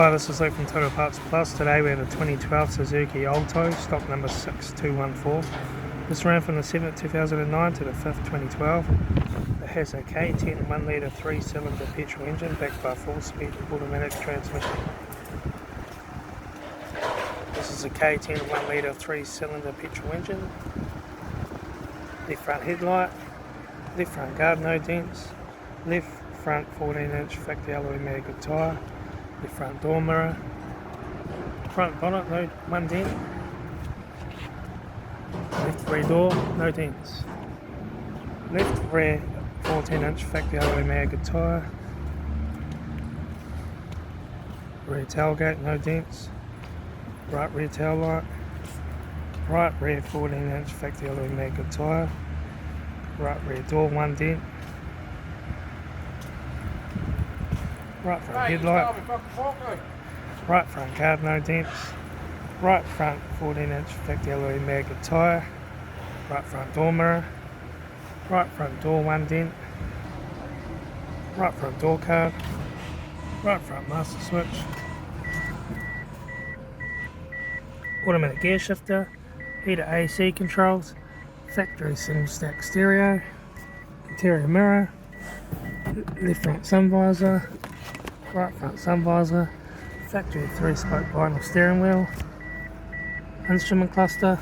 Hi, this is Luke from Total Parts Plus. Today we have a 2012 Suzuki Alto, stock number 6214. This ran from the 7th 2009 to the 5th 2012. It has a K10 1 litre 3-cylinder petrol engine backed by a 4-speed automatic transmission. This is a K10 1 litre 3-cylinder petrol engine. Left front headlight, left front guard no dents, left front 14-inch factory alloy maggot tyre, left front door mirror, front bonnet no one dent, left rear door no dents, left rear 14-inch factory alloy maggot tyre, rear tailgate no dents, right rear tail light, right rear 14-inch factory alloy maggot tyre, right rear door one dent, right front headlight, right front guard no dents, right front 14-inch factory alloy maggot tyre, right front door mirror, right front door one dent, right front door card, right front master switch, automatic gear shifter, heated AC controls, factory single stack stereo, interior mirror, left front sun visor, right front sun visor, factory 3-spoke vinyl steering wheel, instrument cluster,